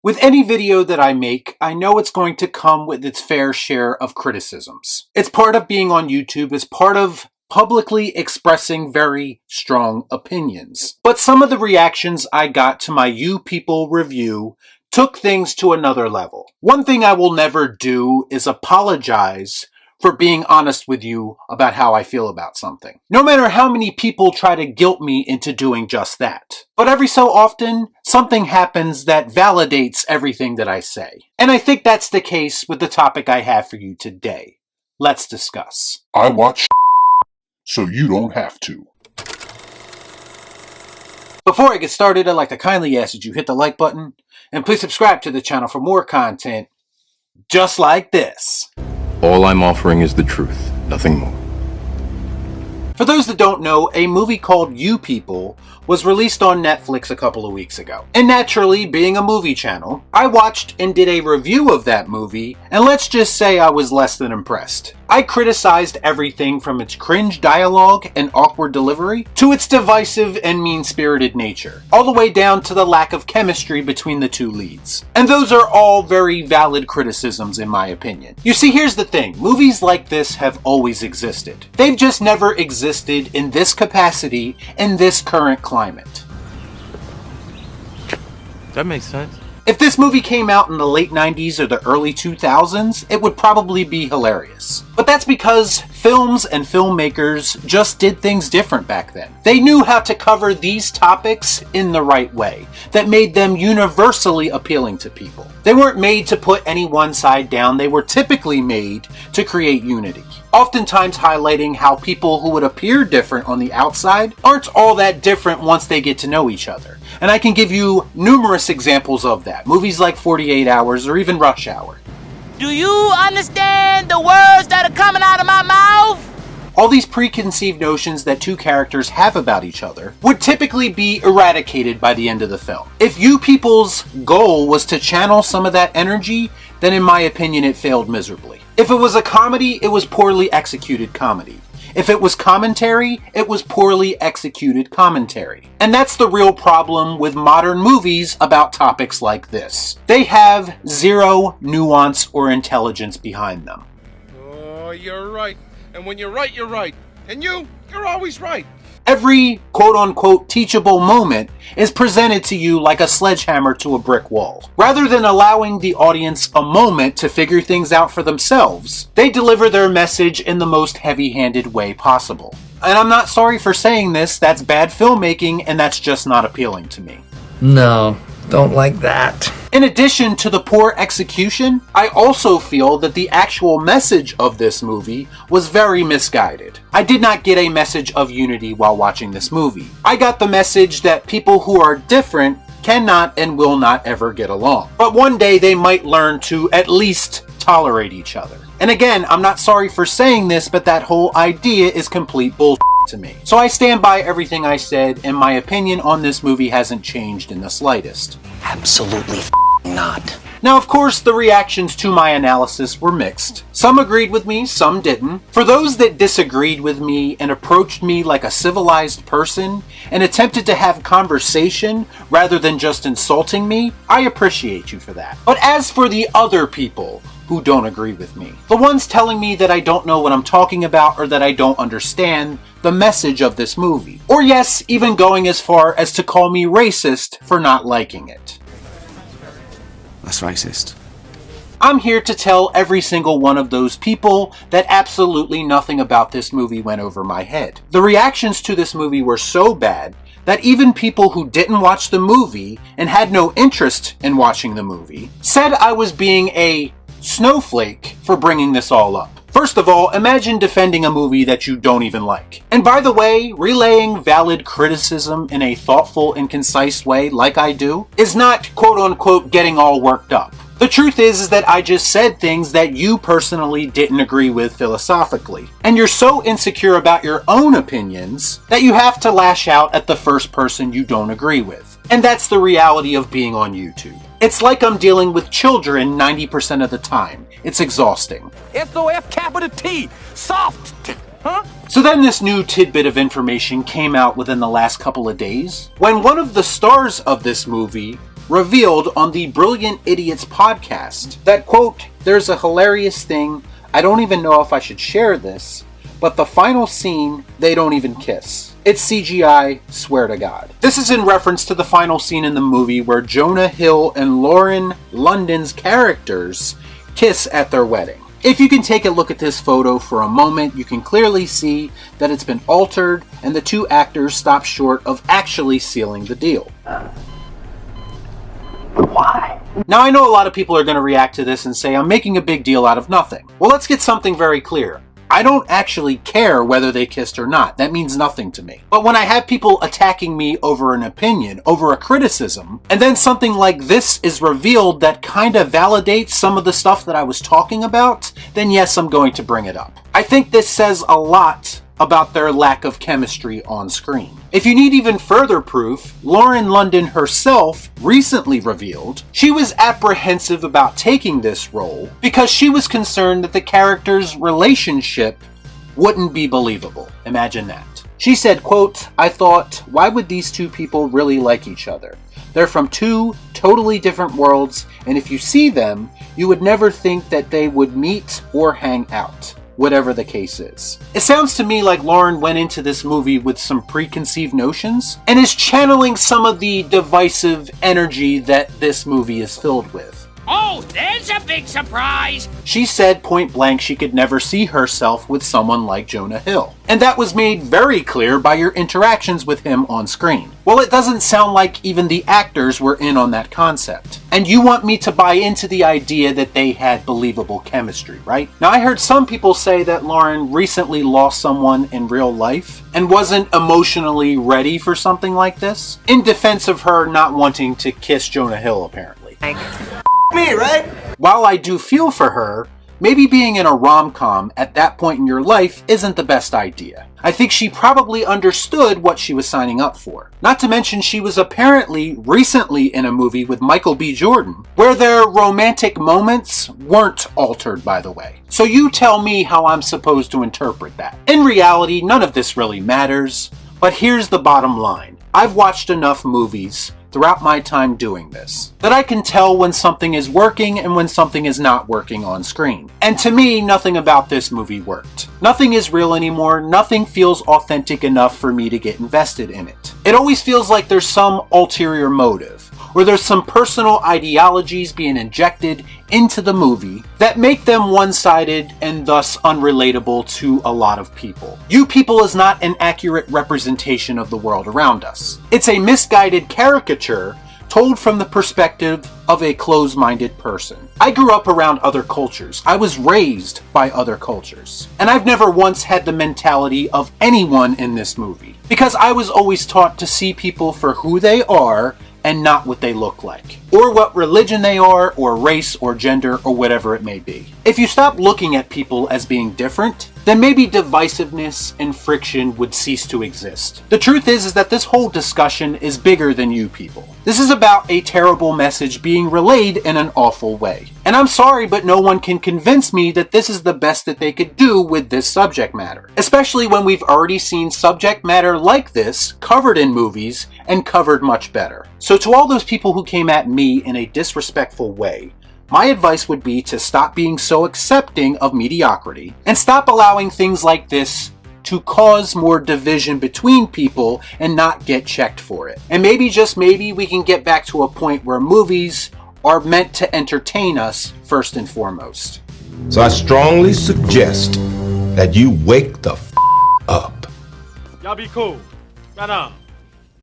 With any video that I make, I know it's going to come with its fair share of criticisms. It's part of being on YouTube, it's part of publicly expressing very strong opinions. But some of the reactions I got to my You People review took things to another level. One thing I will never do is apologize for being honest with you about how I feel about something, no matter how many people try to guilt me into doing just that. But every so often, something happens that validates everything that I say. And I think that's the case with the topic I have for you today. Let's discuss. I watch so you don't have to. Before I get started, I'd like to kindly ask that you hit the like button, and please subscribe to the channel for more content just like this. All I'm offering is the truth, nothing more. For those that don't know, a movie called You People was released on Netflix a couple of weeks ago. And naturally, being a movie channel, I watched and did a review of that movie, and let's just say I was less than impressed. I criticized everything from its cringe dialogue and awkward delivery to its divisive and mean-spirited nature, all the way down to the lack of chemistry between the two leads. And those are all very valid criticisms in my opinion. You see, here's the thing, movies like this have always existed. They've just never existed in this capacity in this current climate. That makes sense. If this movie came out in the late 90s or the early 2000s, it would probably be hilarious. But that's because films and filmmakers just did things different back then. They knew how to cover these topics in the right way that made them universally appealing to people. They weren't made to put any one side down, they were typically made to create unity. Oftentimes highlighting how people who would appear different on the outside aren't all that different once they get to know each other. And I can give you numerous examples of that. Movies like 48 Hours or even Rush Hour. Do you understand the words that are coming out of my mouth? All these preconceived notions that two characters have about each other would typically be eradicated by the end of the film. If You People's goal was to channel some of that energy, then in my opinion it failed miserably. If it was a comedy, it was poorly executed comedy. If it was commentary, it was poorly executed commentary. And that's the real problem with modern movies about topics like this. They have zero nuance or intelligence behind them. Oh, you're right. And when you're right, you're right. And you're always right. Every quote-unquote teachable moment is presented to you like a sledgehammer to a brick wall. Rather than allowing the audience a moment to figure things out for themselves, they deliver their message in the most heavy-handed way possible. And I'm not sorry for saying this, that's bad filmmaking and that's just not appealing to me. No, don't like that. In addition to the poor execution, I also feel that the actual message of this movie was very misguided. I did not get a message of unity while watching this movie. I got the message that people who are different cannot and will not ever get along. But one day they might learn to at least tolerate each other. And again, I'm not sorry for saying this, but that whole idea is complete bullshit to me. So I stand by everything I said, and my opinion on this movie hasn't changed in the slightest. Absolutely not. Now, of course, the reactions to my analysis were mixed. Some agreed with me, some didn't. For those that disagreed with me and approached me like a civilized person and attempted to have conversation rather than just insulting me, I appreciate you for that. But as for the other people who don't agree with me, the ones telling me that I don't know what I'm talking about or that I don't understand the message of this movie, or yes, even going as far as to call me racist for not liking it. That's racist. I'm here to tell every single one of those people that absolutely nothing about this movie went over my head. The reactions to this movie were so bad that even people who didn't watch the movie and had no interest in watching the movie said I was being a snowflake for bringing this all up. First of all, imagine defending a movie that you don't even like. And by the way, relaying valid criticism in a thoughtful and concise way like I do is not quote-unquote getting all worked up. The truth is that I just said things that you personally didn't agree with philosophically. And you're so insecure about your own opinions that you have to lash out at the first person you don't agree with. And that's the reality of being on YouTube. It's like I'm dealing with children 90% of the time. It's exhausting. S-O-F capital T. Soft. Huh? So then this new tidbit of information came out within the last couple of days, when one of the stars of this movie revealed on the Brilliant Idiots podcast that, quote, "There's a hilarious thing, I don't even know if I should share this, but the final scene, they don't even kiss. It's CGI, swear to God." This is in reference to the final scene in the movie where Jonah Hill and Lauren London's characters kiss at their wedding. If you can take a look at this photo for a moment, you can clearly see that it's been altered and the two actors stopped short of actually sealing the deal. Why? Now I know a lot of people are going to react to this and say I'm making a big deal out of nothing. Well, let's get something very clear. I don't actually care whether they kissed or not. That means nothing to me. But when I have people attacking me over an opinion, over a criticism, and then something like this is revealed that kind of validates some of the stuff that I was talking about, then yes, I'm going to bring it up. I think this says a lot about their lack of chemistry on screen. If you need even further proof, Lauren London herself recently revealed she was apprehensive about taking this role because she was concerned that the character's relationship wouldn't be believable. Imagine that. She said, quote, "I thought, why would these two people really like each other? They're from two totally different worlds, and if you see them, you would never think that they would meet or hang out. Whatever the case is." It sounds to me like Lauren went into this movie with some preconceived notions and is channeling some of the divisive energy that this movie is filled with. Oh, there's a big surprise! She said point blank she could never see herself with someone like Jonah Hill. And that was made very clear by your interactions with him on screen. Well, it doesn't sound like even the actors were in on that concept. And you want me to buy into the idea that they had believable chemistry, right? Now, I heard some people say that Lauren recently lost someone in real life and wasn't emotionally ready for something like this, in defense of her not wanting to kiss Jonah Hill, apparently. Me, right? While I do feel for her, maybe being in a rom-com at that point in your life isn't the best idea. I think she probably understood what she was signing up for. Not to mention she was apparently recently in a movie with Michael B. Jordan, where their romantic moments weren't altered, by the way. So you tell me how I'm supposed to interpret that. In reality, none of this really matters, but here's the bottom line. I've watched enough movies throughout my time doing this that I can tell when something is working and when something is not working on screen. And to me, nothing about this movie worked. Nothing is real anymore. Nothing feels authentic enough for me to get invested in it. It always feels like there's some ulterior motive, or there's some personal ideologies being injected into the movie that make them one-sided and thus unrelatable to a lot of people. You People is not an accurate representation of the world around us. It's a misguided caricature told from the perspective of a closed-minded person. I grew up around other cultures. I was raised by other cultures. And I've never once had the mentality of anyone in this movie, because I was always taught to see people for who they are and not what they look like, or what religion they are, or race, or gender, or whatever it may be. If you stop looking at people as being different, then maybe divisiveness and friction would cease to exist. The truth is that this whole discussion is bigger than you people. This is about a terrible message being relayed in an awful way. And I'm sorry, but no one can convince me that this is the best that they could do with this subject matter. Especially when we've already seen subject matter like this covered in movies and covered much better. So to all those people who came at me in a disrespectful way, my advice would be to stop being so accepting of mediocrity and stop allowing things like this to cause more division between people and not get checked for it. And maybe, just maybe, we can get back to a point where movies are meant to entertain us first and foremost. So I strongly suggest that you wake the f*** up. Y'all be cool. Right on.